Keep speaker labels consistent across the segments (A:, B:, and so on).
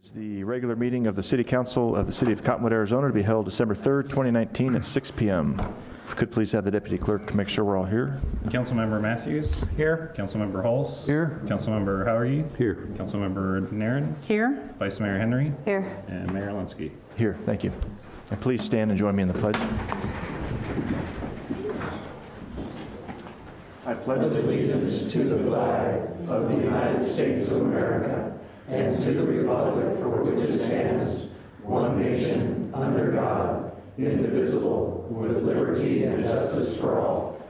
A: The regular meeting of the City Council of the City of Cottonwood, Arizona, to be held December 3rd, 2019 at 6 p.m. If you could please have the Deputy Clerk make sure we're all here.
B: Councilmember Matthews.
C: Here.
B: Councilmember Hulse.
C: Here.
B: Councilmember Howery.
C: Here.
B: Councilmember Naren.
D: Here.
B: Vice Mayor Henry.
D: Here.
B: And Mayor Linsky.
A: Here, thank you. And please stand and join me in the pledge. I pledge
E: allegiance to the flag of the United States of America and to the republic for which it stands, one nation, under God, indivisible, with liberty and justice for all.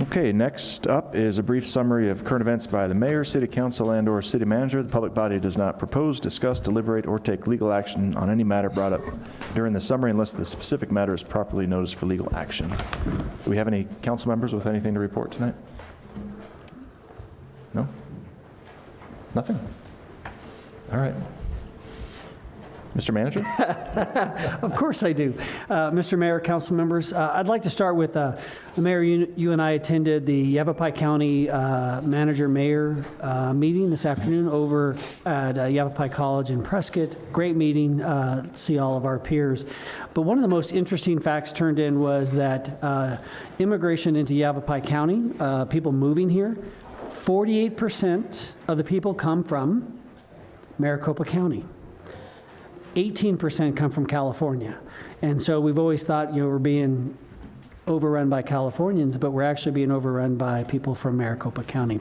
A: Okay, next up is a brief summary of current events by the mayor, city council, and/or city manager. The public body does not propose, discuss, deliberate, or take legal action on any matter brought up during the summary unless the specific matter is properly noticed for legal action. Do we have any council members with anything to report tonight? No? Nothing? All right. Mr. Manager?
C: Of course I do. Mr. Mayor, council members, I'd like to start with, Mayor, you and I attended the Yavapai County Manager-Mayor meeting this afternoon over at Yavapai College in Prescott. Great meeting, see all of our peers. But one of the most interesting facts turned in was that immigration into Yavapai County, people moving here, 48% of the people come from Maricopa County. 18% come from California. And so we've always thought, we're being overrun by Californians, but we're actually being overrun by people from Maricopa County.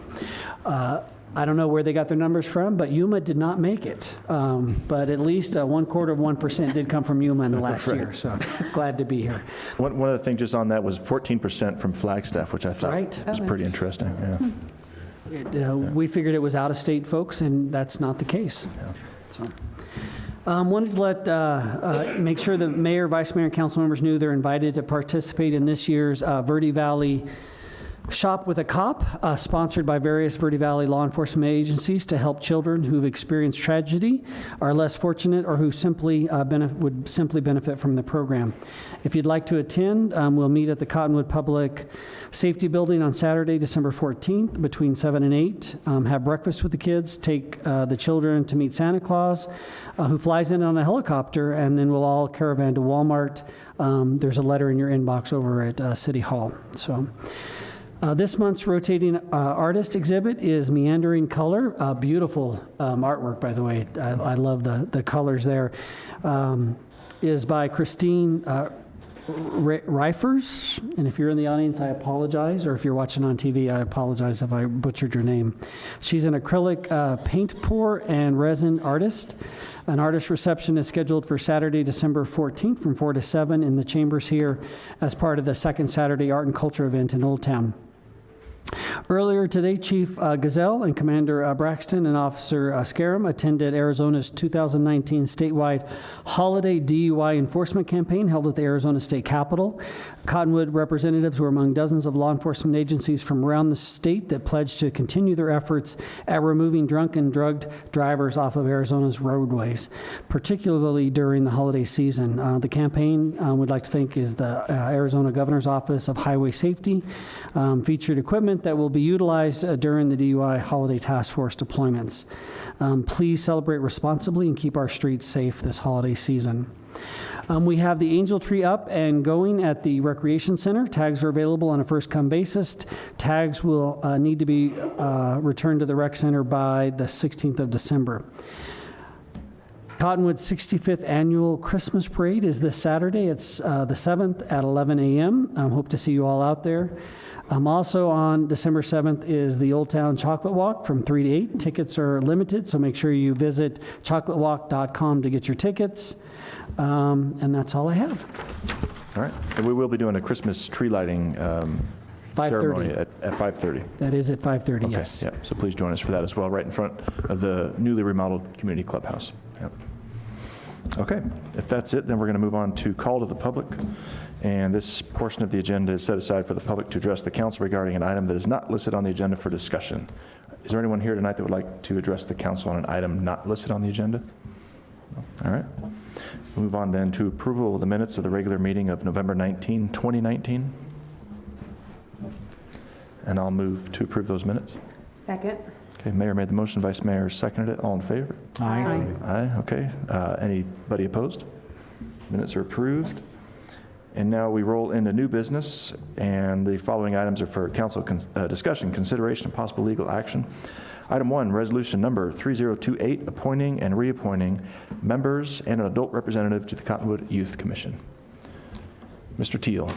C: I don't know where they got their numbers from, but Yuma did not make it. But at least 1/4% did come from Yuma in the last year, so glad to be here.
A: One other thing just on that was 14% from Flagstaff, which I thought was pretty interesting. Yeah.
C: We figured it was out-of-state folks, and that's not the case.
A: Yeah.
C: So. Wanted to make sure the mayor, vice mayor, and council members knew they're invited to participate in this year's Verde Valley Shop with a Cop, sponsored by various Verde Valley law enforcement agencies to help children who've experienced tragedy, are less fortunate, or who would simply benefit from the program. If you'd like to attend, we'll meet at the Cottonwood Public Safety Building on Saturday, December 14th, between 7 and 8. Have breakfast with the kids, take the children to meet Santa Claus, who flies in on a helicopter, and then we'll all caravan to Walmart. There's a letter in your inbox over at City Hall. So. This month's rotating artist exhibit is Meandering Color. Beautiful artwork, by the way. I love the colors there. Is by Christine Reifers. And if you're in the audience, I apologize. Or if you're watching on TV, I apologize if I butchered your name. She's an acrylic paint pour and resin artist. An artist reception is scheduled for Saturday, December 14th from 4 to 7 in the chambers here as part of the second Saturday Art and Culture event in Old Town. Earlier today, Chief Gazelle and Commander Braxton and Officer Scarum attended Arizona's 2019 statewide holiday DUI enforcement campaign held at the Arizona State Capitol. Cottonwood representatives were among dozens of law enforcement agencies from around the state that pledged to continue their efforts at removing drunk and drugged drivers off of Arizona's roadways, particularly during the holiday season. The campaign, we'd like to thank, is the Arizona Governor's Office of Highway Safety, featured equipment that will be utilized during the DUI holiday task force deployments. Please celebrate responsibly and keep our streets safe this holiday season. We have the angel tree up and going at the Recreation Center. Tags are available on a first-come basis. Tags will need to be returned to the Rec Center by the 16th of December. Cottonwood's 65th Annual Christmas Parade is this Saturday. It's the 7th at 11 a.m. Hope to see you all out there. Also on December 7th is the Old Town Chocolate Walk from 3 to 8. Tickets are limited, so make sure you visit chocolatewalk.com to get your tickets. And that's all I have.
A: All right. And we will be doing a Christmas tree lighting ceremony at 5:30.
C: That is at 5:30,
A: Okay.
C: yes.
A: Yeah. So please join us for that as well, right in front of the newly remodeled community clubhouse. Yep. Okay. If that's it, then we're going to move on to call to the public. And this portion of the agenda is set aside for the public to address the council regarding an item that is not listed on the agenda for discussion. Is there anyone here tonight that would like to address the council on an item not listed on the agenda? All right. We'll move on then to approval of the minutes of the regular meeting of November 19, 2019. and I'll move to approve those minutes.
D: Second.
A: Okay, Mayor made the motion, Vice Mayor seconded it. All in favor?
C: Aye.
A: Aye, okay. Anybody opposed? Minutes are approved. And now we roll into new business, and the following items are for council discussion, consideration, and possible legal action. Item 1, resolution number 3028, appointing and reappointing members and an adult representative to the Cottonwood Youth Commission. Mr. Teal.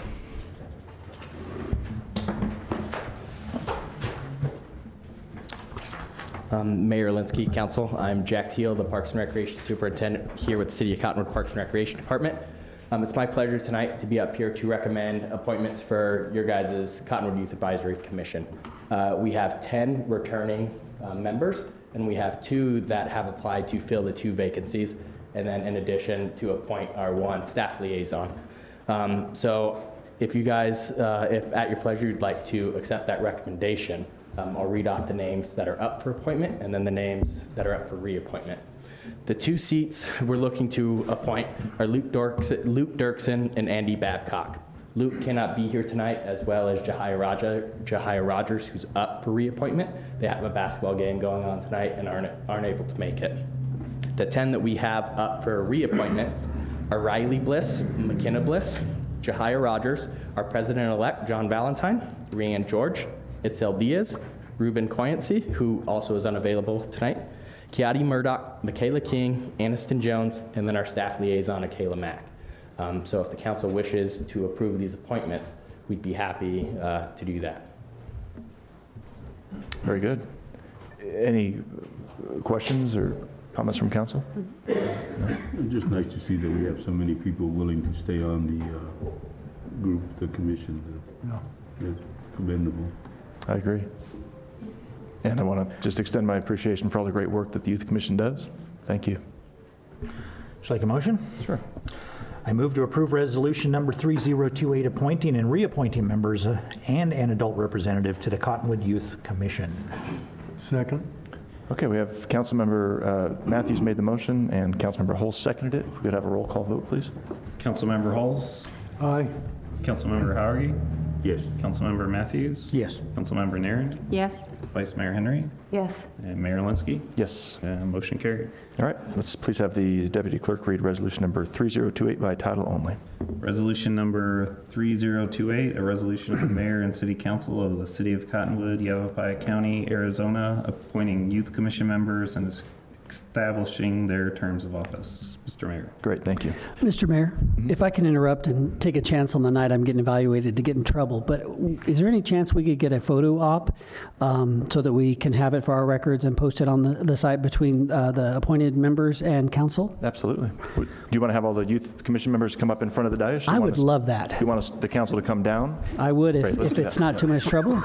F: Mayor Linsky, Council. I'm Jack Teal, the Parks and Recreation Superintendent here with the City of Cottonwood Parks and Recreation Department. It's my pleasure tonight to be up here to recommend appointments for your guys' Cottonwood Youth Advisory Commission. We have 10 returning members, and we have 2 that have applied to fill the 2 vacancies, and then in addition to appoint our 1 staff liaison. So if you guys, if at your pleasure you'd like to accept that recommendation, I'll read off the names that are up for appointment and then the names that are up for reappointment. The 2 seats we're looking to appoint are Luke Dirksen and Andy Babcock. Luke cannot be here tonight, as well as Jahia Rogers, who's up for reappointment. They have a basketball game going on tonight and aren't able to make it. The 10 that we have up for reappointment are Riley Bliss, McKenna Bliss, Jahia Rogers, our President-elect John Valentine, Rhiann George, Itzel Diaz, Ruben Coyancy, who also is unavailable tonight, Kiati Murdoch, Michaela King, Aniston Jones, and then our staff liaison, Kayla Mack. So if the council wishes to approve these appointments, we'd be happy to do that.
A: Very good. Any questions or comments from council?
G: It's just nice to see that we have so many people willing to stay on the group, the commission. It's commendable.
A: I agree. And I want to just extend my appreciation for all the great work that the Youth Commission does. Thank you.
H: Would you like a motion?
A: Sure.
H: I move to approve resolution number 3028, appointing and reappointing members and an adult representative to the Cottonwood Youth Commission.
E: Second.
A: Okay, we have Councilmember Matthews made the motion and Councilmember Hulse seconded it. If we could have a roll call vote, please.
B: Councilmember Halls,
E: Aye.
B: Councilmember Howery,
G: Yes.
B: Councilmember Matthews,
H: Yes.
B: Councilmember Naren,
D: Yes.
B: Vice Mayor Henry,
D: Yes.
B: and Mayor Linsky.
A: Yes.
B: Motion carried.
A: All right, let's please have the Deputy Clerk read resolution number 3028 by title only.
B: Resolution number 3028, a resolution of the Mayor and City Council of the City of Cottonwood, Yavapai County, Arizona, appointing youth commission members and establishing their terms of office. Mr. Mayor.
A: Great, thank you.
C: Mr. Mayor, if I can interrupt and take a chance on the night I'm getting evaluated to get in trouble, but is there any chance we could get a photo op so that we can have it for our records and post it on the site between the appointed members and council?
A: Absolutely. Do you want to have all the Youth Commission members come up in front of the dais?
C: I would love that.
A: Do you want the council to come down?
C: I would
A: Great, let's
C: if
A: do
C: it's
A: that.
C: not too much trouble.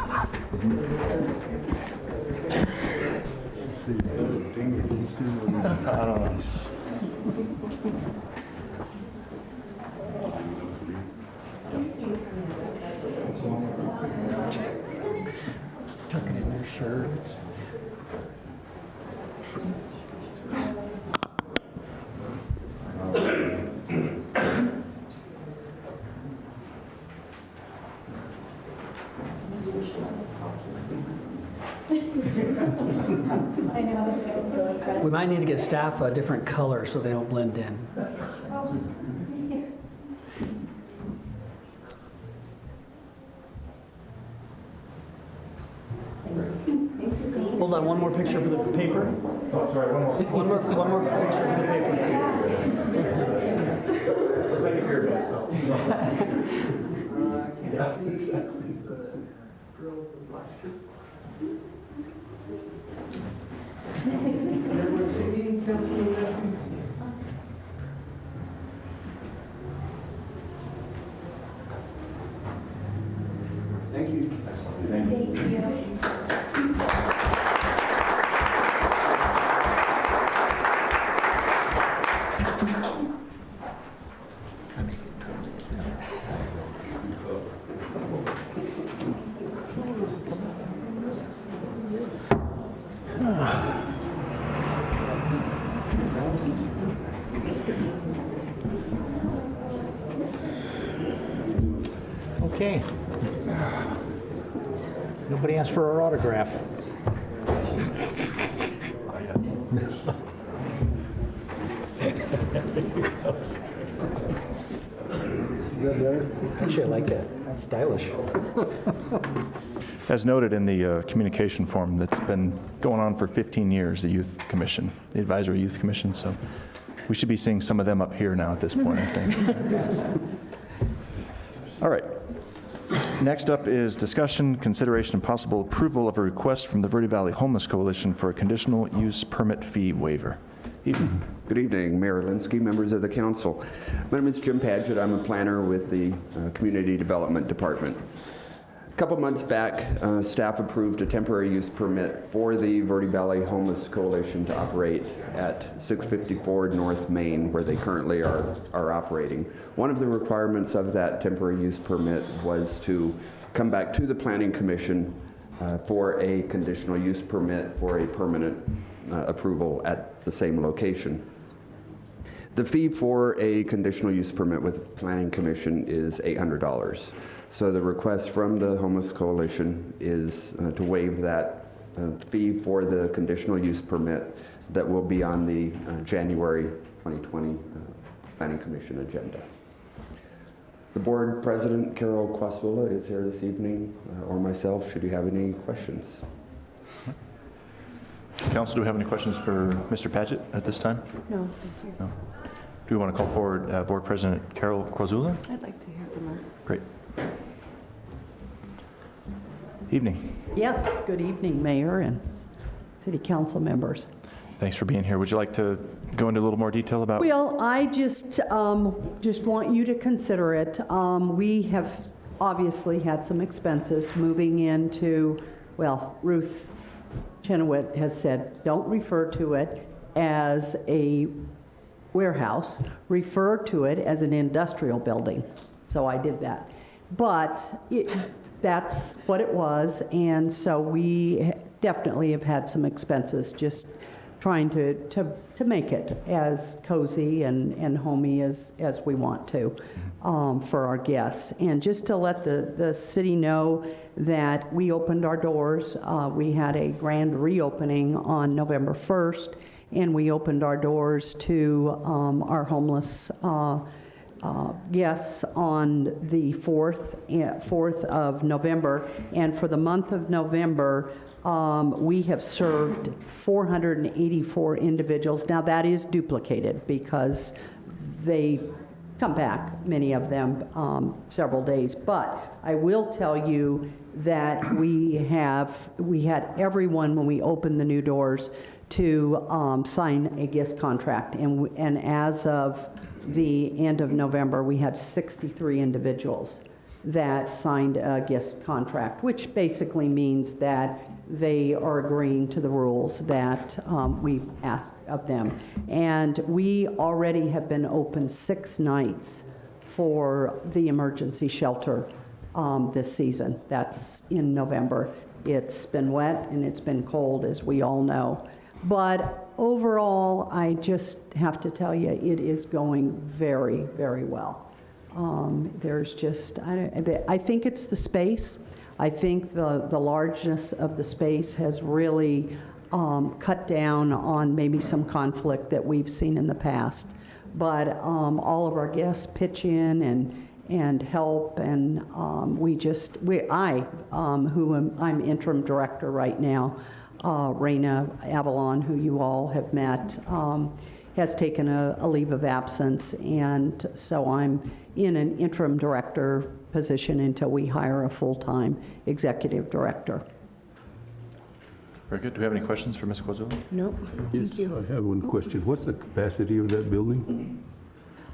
C: Tucking in their shirts. We might need to get staff a different color so they don't blend in. Hold on, one more picture for the paper.
A: Oh, sorry, one more.
C: One more picture for the paper.
A: Let's make it here,
E: Thank you.
H: Okay. Nobody asked for our autograph. Actually, I like that. That's stylish.
A: As noted in the communication form that's been going on for 15 years, the Youth Commission, the Advisory Youth Commission, so we should be seeing some of them up here now at this point, I think. All right. Next up is discussion, consideration, and possible approval of a request from the Verde Valley Homeless Coalition for a conditional use permit fee waiver. Evening.
D: Good evening, Mayor Linsky, members of the council. My name is Jim Padgett. I'm a planner with the Community Development Department. A couple months back, staff approved a temporary use permit for the Verde Valley Homeless Coalition to operate at 654 North Main, where they currently are operating. One of the requirements of that temporary use permit was to come back to the Planning Commission for a conditional use permit for a permanent approval at the same location. The fee for a conditional use permit with the Planning Commission is $800. So the request from the Homeless Coalition is to waive that fee for the conditional use permit that will be on the January 2020 Planning Commission agenda. The board president, Carol Quasula, is here this evening, or myself, should you have any questions.
A: Council, do we have any questions for Mr. Padgett at this time?
I: No, thank you.
A: No. Do we want to call forward Board President Carol Quazula?
I: I'd like to hear from her.
A: Great. Evening.
I: Yes, good evening, Mayor and City Council members.
A: Thanks for being here. Would you like to go into a little more detail about?
I: Well, I just want you to consider it. We have obviously had some expenses moving into, well, Ruth Chenoweth has said, don't refer to it as a warehouse, refer to it as an industrial building. So I did that. But that's what it was, and so we definitely have had some expenses just trying to make it as cozy and homey as we want to for our guests. And just to let the city know that we opened our doors. We had a grand reopening on November 1st, and we opened our doors to our homeless guests on the 4th of November. And for the month of November, we have served 484 individuals. Now that is duplicated because they come back, many of them, several days. But I will tell you that we had everyone, when we opened the new doors, to sign a guest contract. And as of the end of November, we had 63 individuals that signed a guest contract, which basically means that they are agreeing to the rules that we asked of them. And we already have been open 6 nights for the emergency shelter this season. That's in November. It's been wet and it's been cold, as we all know. But overall, I just have to tell you, it is going very, very well. There's just, I think it's the space. I think the largeness of the space has really cut down on maybe some conflict that we've seen in the past. But all of our guests pitch in and help, and I'm interim director right now, Raina Avalon, who you all have met, has taken a leave of absence, and so I'm in an interim director position until we hire a full-time executive director.
A: Very good. Do we have any questions for Ms. Quazula?
I: Nope.
G: Yes, I have one question. What's the capacity of that building?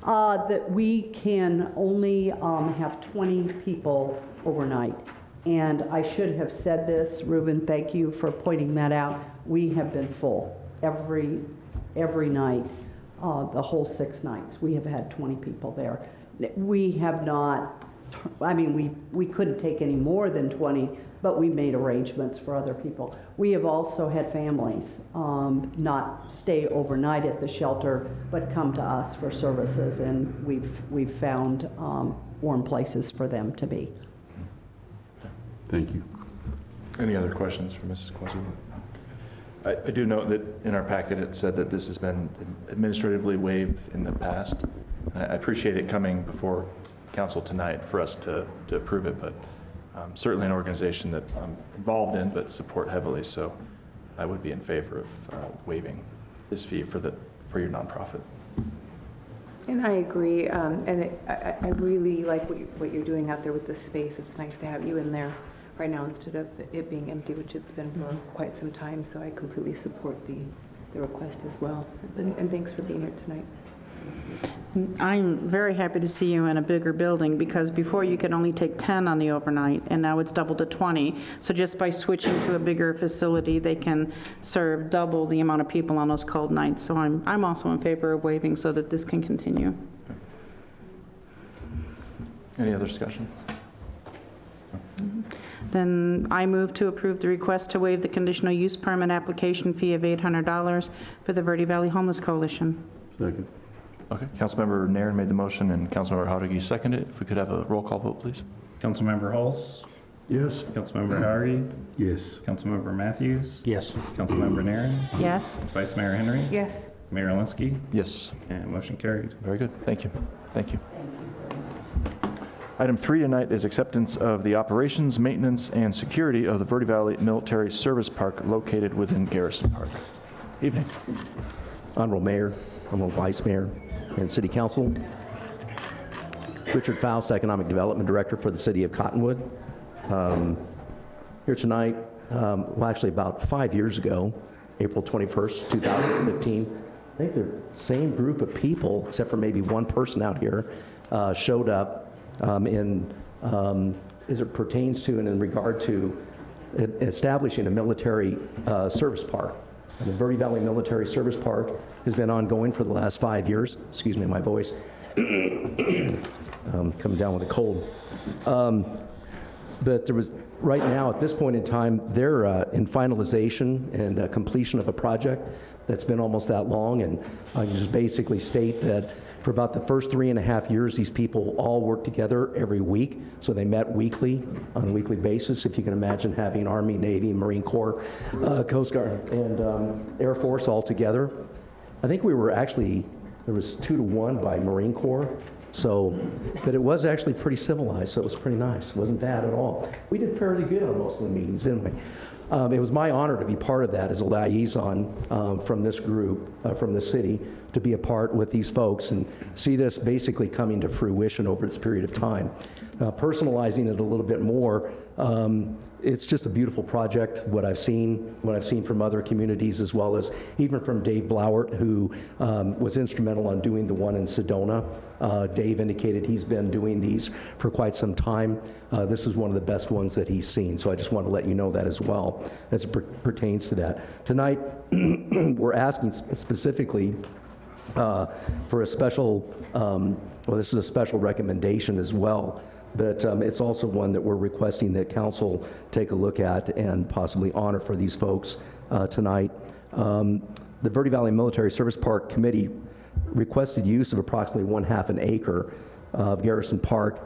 I: That we can only have 20 people overnight. And I should have said this, Ruben, thank you for pointing that out. We have been full every night, the whole 6 nights. We have had 20 people there. We have not, I mean, we couldn't take any more than 20, but we made arrangements for other people. We have also had families not stay overnight at the shelter, but come to us for services, and we've found warm places for them to be.
G: Thank you.
A: Any other questions for Mrs. Quazoo? I do note that in our packet, it said that this has been administratively waived in the past. I appreciate it coming before council tonight for us to approve it, but certainly an organization that I'm involved in but support heavily, so I would be in favor of waiving this fee for your nonprofit.
J: And I agree, I really like what you're doing out there with the space. It's nice to have you in there right now instead of it being empty, which it's been for quite some time, so I completely support the request as well. And thanks for being here tonight.
K: I'm very happy to see you in a bigger building, because before you could only take 10 on the overnight, and now it's doubled to 20. So just by switching to a bigger facility, they can serve double the amount of people on those cold nights. So I'm also in favor of waiving so that this can continue.
A: Any other discussion?
K: Then I move to approve the request to waive the conditional use permit application fee of $800 for the Verde Valley Homeless Coalition.
G: Second.
A: Okay, Councilmember Nairn made the motion and Councilmember Howard seconded it. If we could have a roll call vote, please.
B: Councilmember Hulse,
E: Yes.
B: Councilmember Howard,
G: Yes.
B: Councilmember Matthews,
H: Yes.
B: Councilmember Nairn,
K: Yes?
B: Vice Mayor Henry,
J: Yes.
B: Mayor Linsky,
A: Yes.
B: and motion carried.
A: Very good. Thank you. Thank you. Item 3 tonight is acceptance of the operations, maintenance, and security of the Verde Valley Military Service Park located within Garrison Park. Evening.
L: Honorable Mayor, Honorable Vice Mayor, and City Council. Richard Faust, Economic Development Director for the City of Cottonwood. Here tonight, well, actually about 5 years ago, April 21st, 2015, I think the same group of people, except for maybe one person out here, showed up as it pertains to and in regard to establishing a military service park. And the Verde Valley Military Service Park has been ongoing for the last 5 years. Excuse me, my voice. Coming down with a cold. But there was, right now, at this point in time, they're in finalization and completion of a project that's been almost that long. And I can just basically state that for about the first 3.5 years, these people all worked together every week. So they met weekly, on a weekly basis. If you can imagine having Army, Navy, Marine Corps, Coast Guard, and Air Force all together. I think we were actually, there was 2-to-1 by Marine Corps. So, but it was actually pretty civilized, so it was pretty nice. It wasn't bad at all. We did fairly good on most of the meetings, didn't we? It was my honor to be part of that as a liaison from this group, from the city, to be a part with these folks and see this basically coming to fruition over this period of time. Personalizing it a little bit more, it's just a beautiful project, what I've seen from other communities, as well as even from Dave Blauert, who was instrumental on doing the one in Sedona. Dave indicated he's been doing these for quite some time. This is one of the best ones that he's seen, so I just want to let you know that as well, as it pertains to that. Tonight, we're asking specifically for a special, well, this is a special recommendation as well, but it's also one that we're requesting that council take a look at and possibly honor for these folks tonight. The Verde Valley Military Service Park Committee requested use of approximately 1/2 an acre of Garrison Park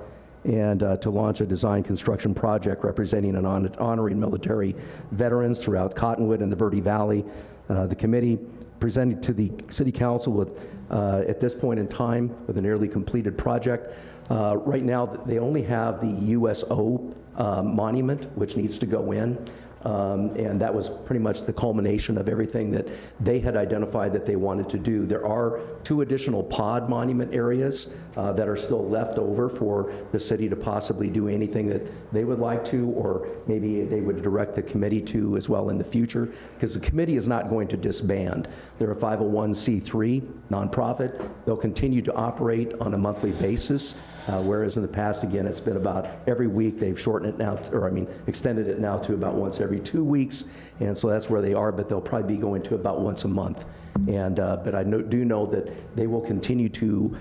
L: and to launch a design construction project representing and honoring military veterans throughout Cottonwood and the Verde Valley. The committee presented to the City Council with, at this point in time, with a nearly completed project. Right now, they only have the USO monument, which needs to go in. And that was pretty much the culmination of everything that they had identified that they wanted to do. There are 2 additional pod monument areas that are still left over for the city to possibly do anything that they would like to, or maybe they would direct the committee to as well in the future, because the committee is not going to disband. They're a 501c3 nonprofit. They'll continue to operate on a monthly basis, whereas in the past, again, it's been about every week. They've shortened it now, extended it now to about once every every 2 weeks, and so that's where they are, but they'll probably be going to about once a month. And, but I do know that they will continue to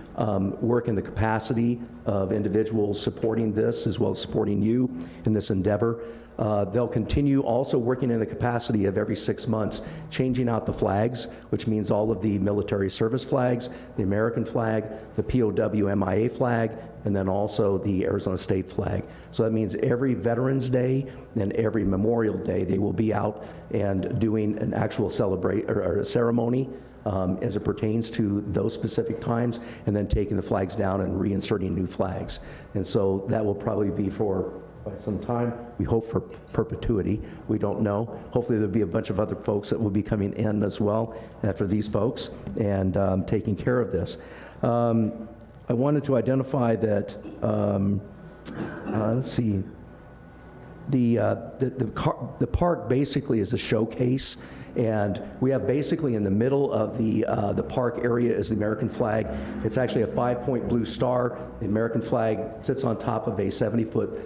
L: work in the capacity of individuals supporting this, as well as supporting you in this endeavor. They'll continue also working in the capacity of every 6 months, changing out the flags, which means all of the military service flags, the American flag, the POW MIA flag, and then also the Arizona State flag. So that means every Veterans Day and every Memorial Day, they will be out and doing an actual or a ceremony as it pertains to those specific times, and then taking the flags down and reinserting new flags. And so that will probably be for quite some time. We hope for perpetuity. We don't know. Hopefully there'll be a bunch of other folks that will be coming in as well after these folks and taking care of this. I wanted to identify that, let's see, the park basically is a showcase, and we have basically in the middle of the park area is the American flag. It's actually a 5-point blue star. The American flag sits on top of a 70-foot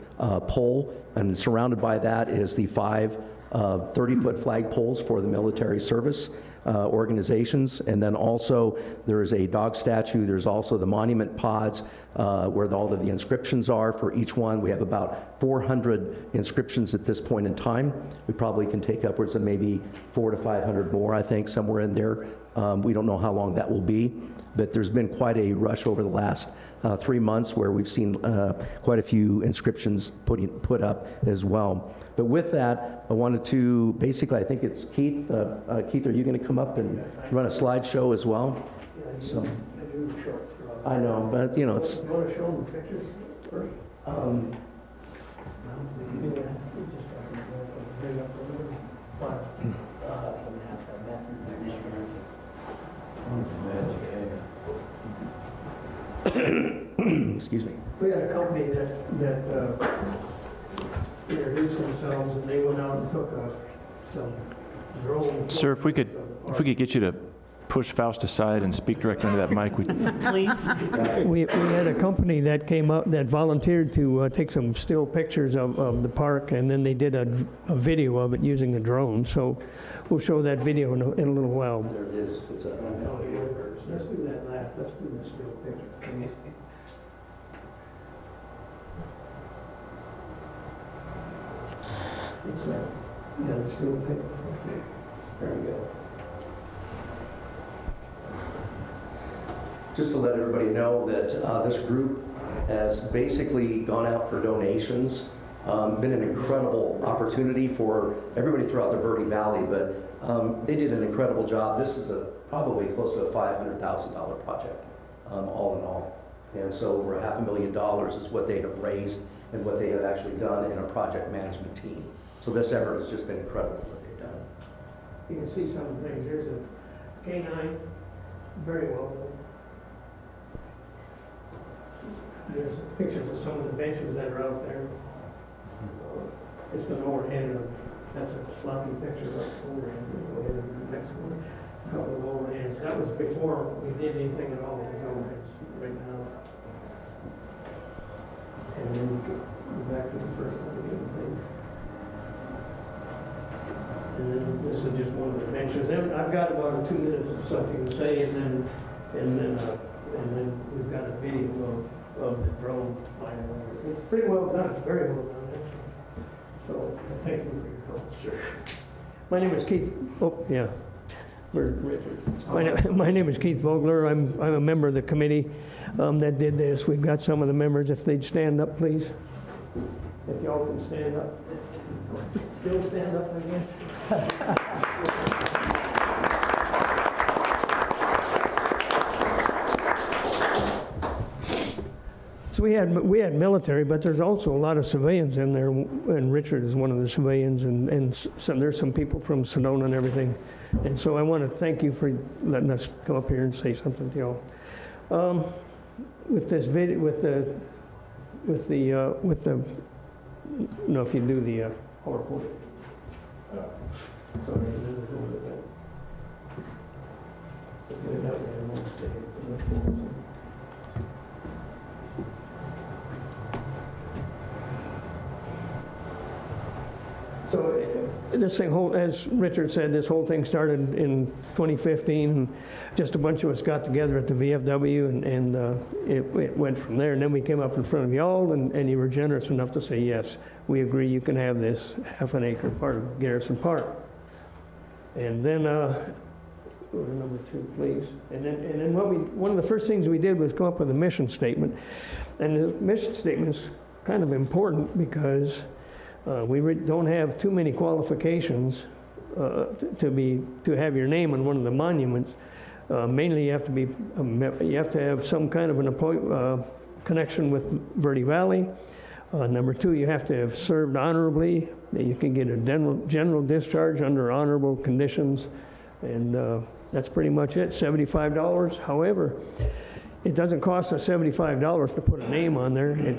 L: pole, and surrounded by that is the 5 30-foot flag poles for the military service organizations. And then also there is a dog statue. There's also the monument pods where all of the inscriptions are for each one. We have about 400 inscriptions at this point in time. We probably can take upwards of maybe 400 to 500 more, I think, somewhere in there. We don't know how long that will be, but there's been quite a rush over the last 3 months where we've seen quite a few inscriptions put up as well. But with that, I wanted to, basically, I think it's Keith. Keith, are you going to come up and run a slideshow as well? So, I know, but you know, it's...
E: You want to show them the pictures first?
L: Excuse me.
E: We had a company that introduced themselves, and they went out and took some drones.
A: Sir, if we could get you to push Faust aside and speak directly into that mic,
E: Please. We had a company that came up, that volunteered to take some still pictures of the park, and then they did a video of it using a drone. So we'll show that video in a little while.
L: There it is. It's a...
E: Let's do that last. Let's do the still picture. It's yeah, the still picture. Okay. There we go.
L: Just to let everybody know that this group has basically gone out for donations. Been an incredible opportunity for everybody throughout the Verde Valley, but they did an incredible job. This is probably close to a $500,000 project, all in all. And so over $500,000 is what they have raised and what they have actually done in a project management team. So this effort has just been incredible what they've done.
E: You can see some of the things. There's a K9, very well done. There's pictures of some of the benches that are out there. It's been overhead of, that's a sloppy picture of overhead. Go ahead and the next one. A couple of overheads. That was before we did anything at all with these overheads right now. And then we go back to the first one again, please. And then this is just one of the benches. And I've got about 2 minutes of something to say, and then we've got a video of the drone flying over. It's pretty well done, very well done, actually. So, thank you for your help. Sure. My name is Keith, Richard. My name is Keith Vogler. I'm a member of the committee that did this. We've got some of the members, if they'd stand up, please. If y'all can stand up. Still stand up, I guess. So we had military, but there's also a lot of civilians in there, and Richard is one of the civilians, and there's some people from Sedona and everything. And so I want to thank you for letting us come up here and say something to y'all. With this video, if you do the PowerPoint. Sorry, So this thing, as Richard said, this whole thing started in 2015. And just a bunch of us got together at the VFW, and it went from there. And then we came up in front of y'all, and you were generous enough to say, yes, we agree you can have this half-an-acre part of Garrison Park. And then, go to number 2, please. And then one of the first things we did was come up with a mission statement. And the mission statement's kind of important because we don't have too many qualifications to have your name on one of the monuments. Mainly, you have to have some kind of an connection with Verde Valley. Number 2, you have to have served honorably. You can get a general discharge under honorable conditions, and that's pretty much it. $75. However, it doesn't cost us $75 to put a name on there.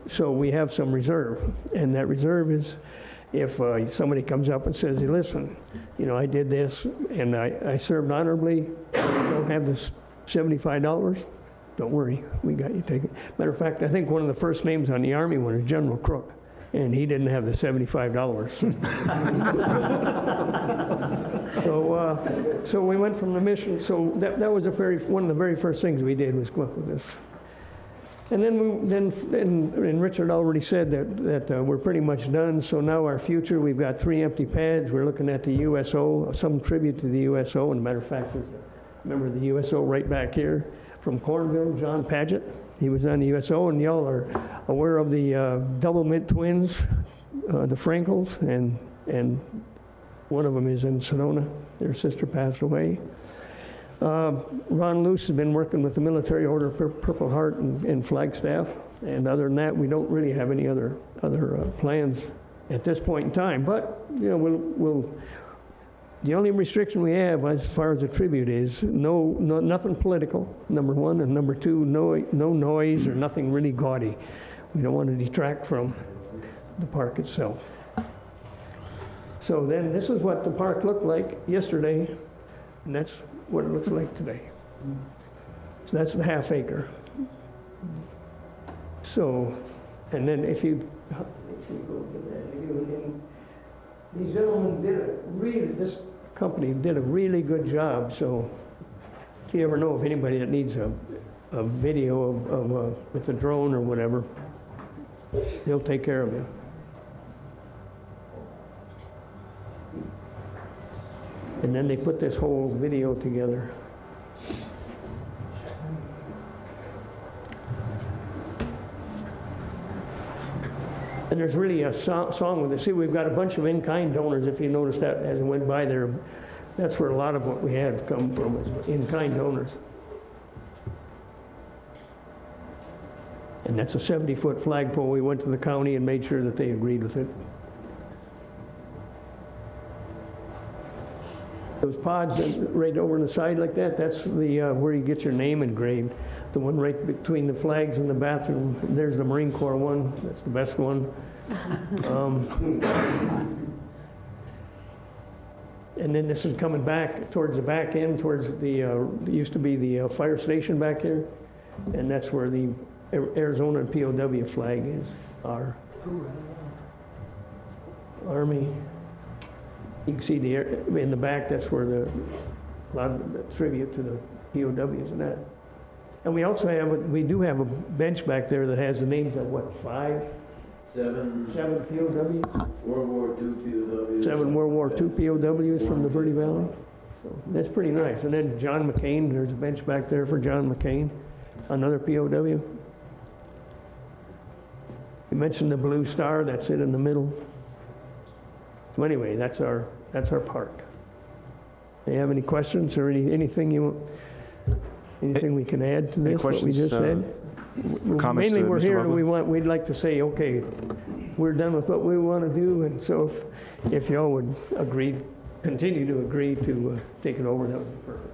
E: So we have some reserve, and that reserve is if somebody comes up and says, hey, listen, I did this and I served honorably, I don't have this $75, don't worry, we got you taken. Matter of fact, I think one of the first names on the Army one is General Crook, and he didn't have the $75. So we went from the mission, so that was one of the very first things we did was come up with this. And then Richard already said that we're pretty much done. So now our future, we've got 3 empty pads. We're looking at the USO, some tribute to the USO. And a matter of fact, there's a member of the USO right back here from Cornville, John Paget. He was on the USO, and y'all are aware of the double mid twins, the Frankels, and one of them is in Sedona. Their sister passed away. Ron Luce has been working with the Military Order of Purple Heart and Flagstaff, and other than that, we don't really have any other plans at this point in time. But we'll the only restriction we have as far as a tribute is nothing political, number 1, and number 2, no noise or nothing really gaudy. We don't want to detract from the park itself. So then, this is what the park looked like yesterday, and that's what it looks like today. So that's the half acre. So, and then if you go to that, these gentlemen this company did a really good job. So if you ever know of anybody that needs a video of with a drone or whatever, they'll take care of you. And then they put this whole video together. And there's really a song with it. See, we've got a bunch of in-kind donors, if you notice that as it went by there. That's where a lot of what we had come from, is in-kind donors. And that's a 70-foot flagpole. We went to the county and made sure that they agreed with it. Those pods right over on the side like that, that's the where you get your name engraved. The one right between the flags in the bathroom, there's the Marine Corps one. That's the best one. And then this is coming back towards the back end, towards the, used to be the fire station back here. And that's where the Arizona POW flag is, our Army. You can see in the back, that's where a lot of the tribute to the POWs and that. And we also we do have a bench back there that has the names of what, 7 POWs?
M: World War II POWs.
E: 7 World War II POWs from the Verde Valley. So that's pretty nice. And then John McCain, there's a bench back there for John McCain, another POW. You mentioned the Blue Star, that's it in the middle. So anyway, that's our park. Do you have any questions or anything we can add to this, what we just said?
A: Comments
E: Mainly
A: to
E: we're
A: Mr.
E: here
A: Vogler?
E: and we'd like to say, okay, we're done with what we want to do, and so if y'all would continue to agree to take it over, that would be perfect.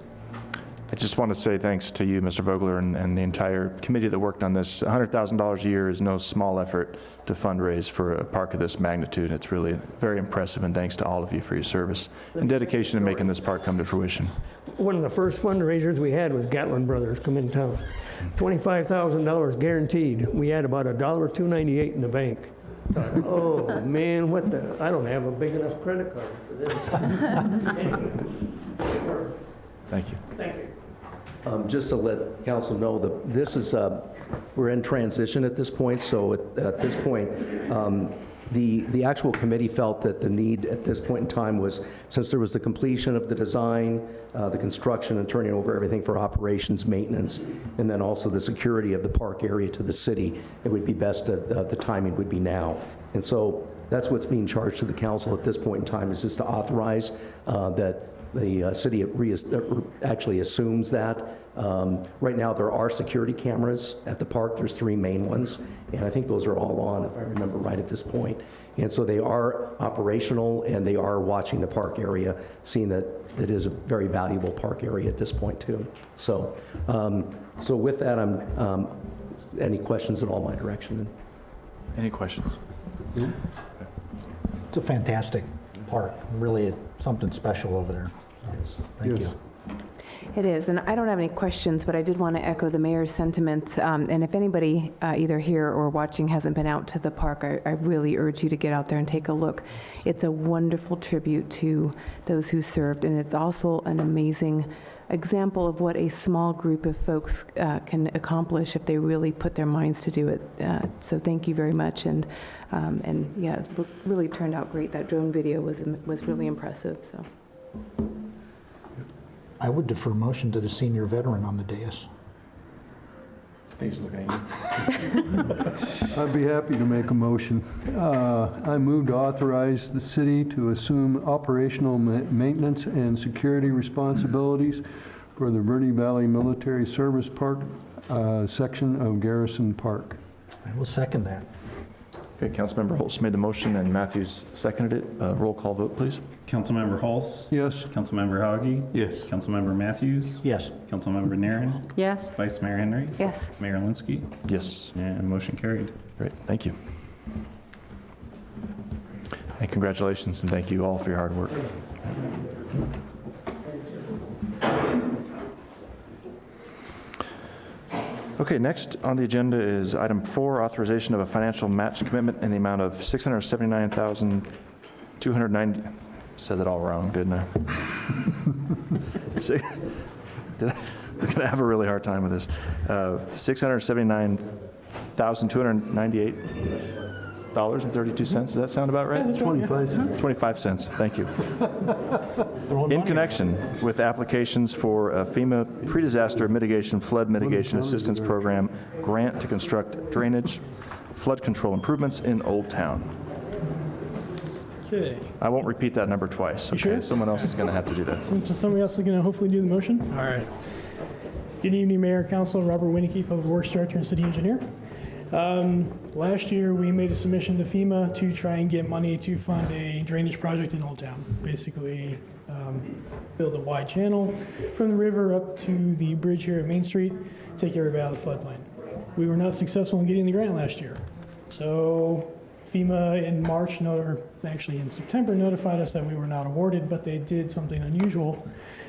A: I just want to say thanks to you, Mr. Vogler, and the entire committee that worked on this. $100,000 a year is no small effort to fundraise for a park of this magnitude. It's really very impressive, and thanks to all of you for your service and dedication to making this park come to fruition.
E: One of the first fundraisers we had was Gatlin Brothers come in town. $25,000 guaranteed. We had about $2.98 in the bank.
M: Oh, man, what the, I don't have a big enough credit card for this.
A: Thank you.
M: Thank you.
L: Just to let council know that this is, we're in transition at this point, so at this point, the actual committee felt that the need at this point in time was, since there was the completion of the design, the construction and turning over everything for operations, maintenance, and then also the security of the park area to the city, it would be best, the timing would be now. And so that's what's being charged to the council at this point in time, is just to authorize that the city actually assumes that. Right now, there are security cameras at the park. There's 3 main ones, and I think those are all on, if I remember right at this point. And so they are operational, and they are watching the park area, seeing that it is a very valuable park area at this point, too. So, so with that, any questions in all my direction?
A: Any questions?
H: It's a fantastic park, really something special over there. Thank you.
J: It is, and I don't have any questions, but I did want to echo the mayor's sentiments. And if anybody either here or watching hasn't been out to the park, I really urge you to get out there and take a look. It's a wonderful tribute to those who served, and it's also an amazing example of what a small group of folks can accomplish if they really put their minds to do it. So thank you very much, and yeah, it really turned out great. That drone video was really impressive. So.
H: I would defer motion to the senior veteran on the dais.
A: Thanks for looking at you.
N: I'd be happy to make a motion. I move to authorize the city to assume operational maintenance and security responsibilities for the Verde Valley Military Service Park section of Garrison Park.
H: I will second that.
A: Okay, Councilmember Holtz made the motion and Matthews seconded it. Roll call vote, please.
B: Councilmember Hulse?
N: Yes.
B: Councilmember Hauge?
G: Yes.
B: Councilmember Matthews?
H: Yes.
B: Councilmember Naren?
K: Yes.
B: Vice Mayor Henry?
J: Yes.
B: Mayor Linsky?
A: Yes.
B: And motion carried.
A: Great, thank you. And congratulations, and thank you all for your hard work. Okay, next on the agenda is item 4, authorization of a financial match commitment in the amount of $679,290. Said that all wrong, didn't I? I'm going to have a really hard time with this. $679,298.32. Does that sound about right?
N: 25 cents.
A: 25 cents, thank you. In connection with applications for a FEMA Pre-Disaster Mitigation Flood Mitigation Assistance Program grant to construct drainage, flood control improvements in Old Town.
O: Okay.
A: I won't repeat that number twice, okay?
O: Sure?
A: Someone else is going to have to do that.
O: Somebody else is going to hopefully do the motion? All right. Good evening, Mayor, Council. Robert Winnicky, Public Works Director and City Engineer. Last year, we made a submission to FEMA to try and get money to fund a drainage project in Old Town. Basically, build a wide channel from the river up to the bridge here at Main Street, take everybody out of the floodplain. We were not successful in getting the grant last year. So FEMA in March, or actually in September, notified us that we were not awarded, but they did something unusual.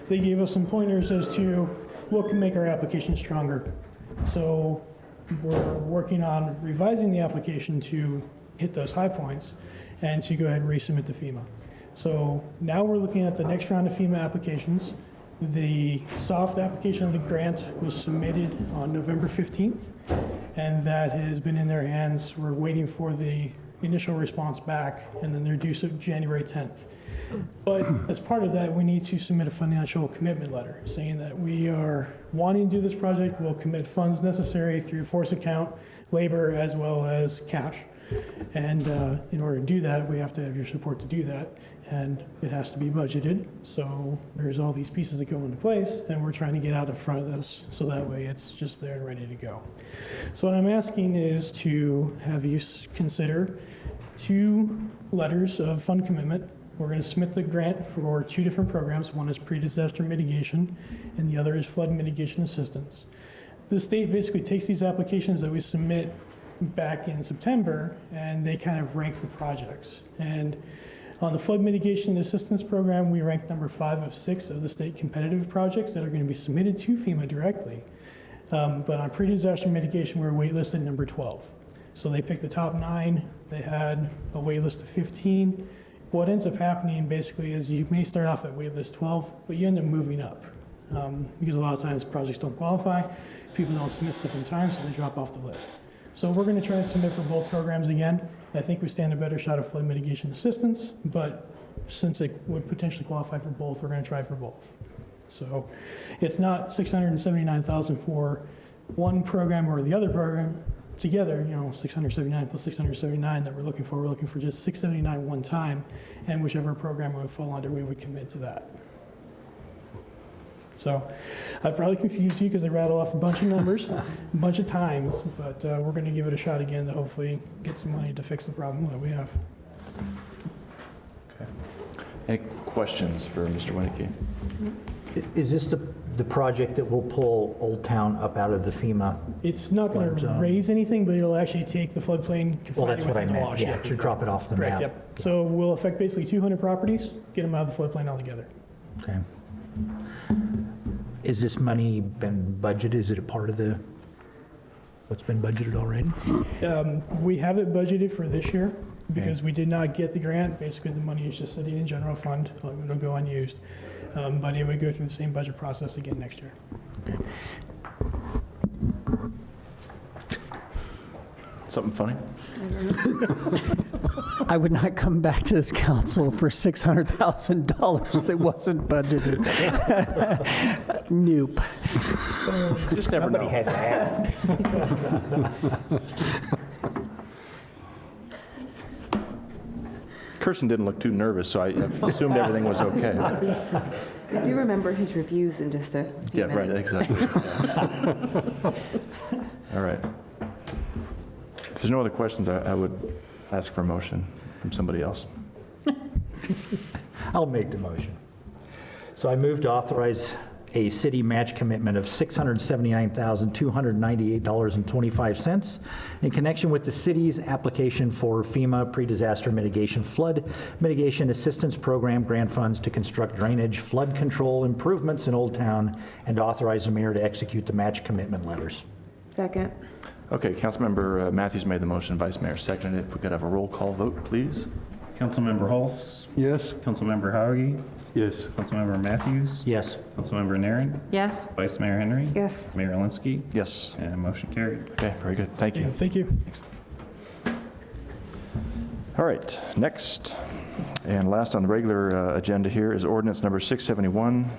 O: They gave us some pointers as to what can make our application stronger. So we're working on revising the application to hit those high points and to go ahead and resubmit to FEMA. So now we're looking at the next round of FEMA applications. The soft application of the grant was submitted on November 15th, and that has been in their hands. We're waiting for the initial response back, and then they're due January 10th. But as part of that, we need to submit a financial commitment letter saying that we are wanting to do this project. We'll commit funds necessary through force account, labor, as well as cash. And in order to do that, we have to have your support to do that. And it has to be budgeted. So there's all these pieces that go into place, and we're trying to get out in front of this so that way it's just there and ready to go. So what I'm asking is to have you consider 2 letters of fund commitment. We're going to submit the grant for 2 different programs. One is pre-disaster mitigation, and the other is flood mitigation assistance. The state basically takes these applications that we submit back in September, and they kind of rank the projects. And on the flood mitigation assistance program, we ranked number 5 of 6 of the state competitive projects that are going to be submitted to FEMA directly. But on pre-disaster mitigation, we're waitlisted number 12. So they picked the top 9. They had a wait list of 15. What ends up happening basically is you may start off at wait list 12, but you end up moving up. Because a lot of times projects don't qualify, people don't submit stuff in time, so they drop off the list. So we're going to try to submit for both programs again. I think we stand a better shot of flood mitigation assistance, but since it would potentially qualify for both, we're going to try for both. So it's not $679,000 for one program or the other program together, 679 plus 679 that we're looking for. We're looking for just 679 one time, and whichever program it would fall under, we would commit to that. So I've probably confused you because I rattle off a bunch of numbers, a bunch of times, but we're going to give it a shot again to hopefully get some money to fix the problem that we have.
A: Okay. Any questions for Mr. Winnicky?
H: Is this the project that will pull Old Town up out of the FEMA?
O: It's not going to raise anything, but it'll actually take the floodplain.
H: Well, that's what I meant. Yeah, to drop it off the
O: Correct,
H: map.
O: yep. So we'll affect basically 200 properties, get them out of the floodplain altogether.
H: Okay. Is this money been budgeted? Is it a part of what's been budgeted already?
O: We have it budgeted for this year because we did not get the grant. Basically, the money is just sitting in general fund. It'll go unused. But it would go through the same budget process again next year.
H: Okay.
A: Something funny?
C: I would not come back to this council for $600,000 that wasn't budgeted. Nope.
A: You just never
H: Somebody
A: know.
H: had to ask.
A: Kirsten didn't look too nervous, so I assumed everything was okay.
J: I do remember his reviews in just a few
A: Yeah, right,
J: minutes.
A: exactly. All right. If there's no other questions, I would ask for a motion from somebody else.
H: I'll make the motion. So I move to authorize a city match commitment of $679,298.25 in connection with the city's application for FEMA Pre-Disaster Mitigation Flood Mitigation Assistance Program grant funds to construct drainage, flood control improvements in Old Town, and authorize the mayor to execute the match commitment letters.
J: Second.
A: Okay, Councilmember Matthews made the motion, Vice Mayor seconded it. If we could have a roll call vote, please.
B: Councilmember Hulse,
N: Yes?
B: Councilmember Hauge,
G: Yes.
B: Councilmember Matthews,
H: Yes.
B: Councilmember Naren,
K: Yes.
B: Vice Mayor Henry,
J: Yes.
B: Mayor Alinsky,
A: Yes.
B: and motion carried.
A: Okay, very good. Thank you.
O: Thank you.
A: All right, next and last on the regular agenda here is ordinance number 671,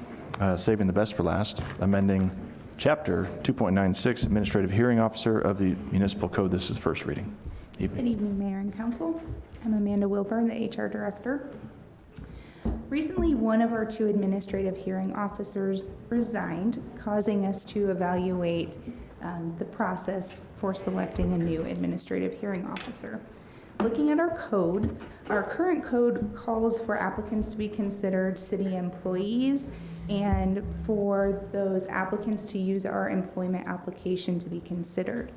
A: saving the best for last, amending Chapter 2.96, Administrative Hearing Officer of the Municipal Code. This is the first reading.
P: Good evening, Mayor and Council. I'm Amanda Wilburn, the HR Director. Recently, one of our 2 administrative hearing officers resigned, causing us to evaluate the process for selecting a new administrative hearing officer. Looking at our code, our current code calls for applicants to be considered city employees and for those applicants to use our employment application to be considered.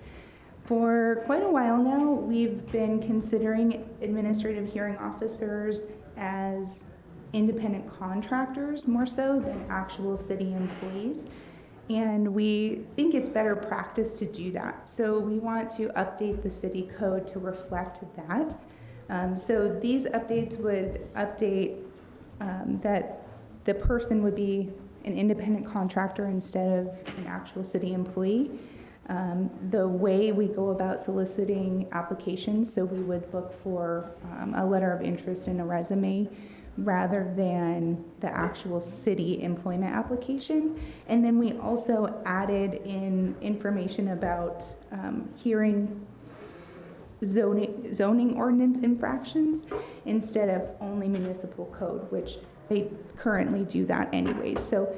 P: For quite a while now, we've been considering administrative hearing officers as independent contractors more so than actual city employees. And we think it's better practice to do that. So we want to update the city code to reflect that. So these updates would update that the person would be an independent contractor instead of an actual city employee. The way we go about soliciting applications, so we would look for a letter of interest and a resume rather than the actual city employment application. And then we also added in information about hearing zoning ordinance infractions instead of only municipal code, which they currently do that anyway. So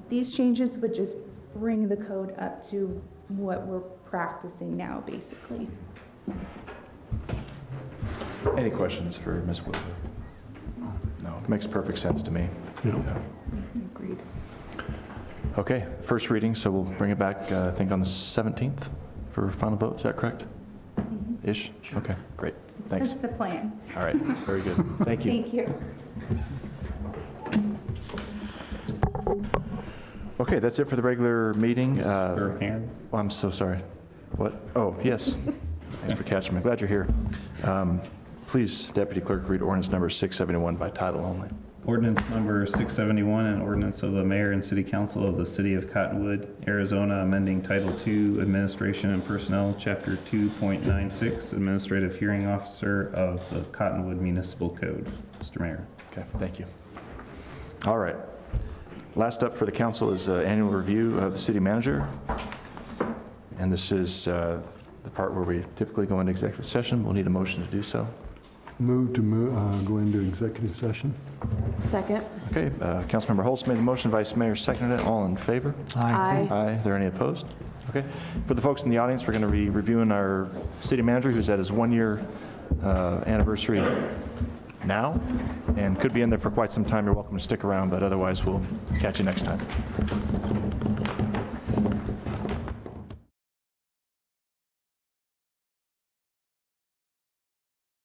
P: these changes would just bring the code up to what we're practicing now, basically.
A: Any questions for Ms. Wilbur? No, makes perfect sense to me. Yeah.
P: Agreed.
A: Okay, first reading, so we'll bring it back, I think, on the 17th for final vote. Is that correct? Ish? Okay, great. Thanks.
P: That's the plan.
A: All right, very good. Thank you.
P: Thank you.
A: Okay, that's it for the regular meeting.
B: Mr. Hand.
A: I'm so sorry. What? Oh, yes. Thanks for catching me. Glad you're here. Please, Deputy Clerk, read ordinance number 671 by title only.
B: Ordinance number 671, an ordinance of the mayor and city council of the city of Cottonwood, Arizona, amending Title II, Administration and Personnel, Chapter 2.96, Administrative Hearing Officer of the Cottonwood Municipal Code. Mr. Mayor.
A: Okay, thank you. All right. Last up for the council is annual review of the city manager. And this is the part where we typically go into executive session. We'll need a motion to do so.
N: Move to go into executive session.
J: Second.
A: Okay, Councilmember Holtz made the motion, Vice Mayor seconded it. All in favor?
J: Aye.
A: Aye. Are there any opposed? Okay. For the folks in the audience, we're going to be reviewing our city manager who's at his 1-year anniversary now and could be in there for quite some time. You're welcome to stick around, but otherwise we'll catch you next time.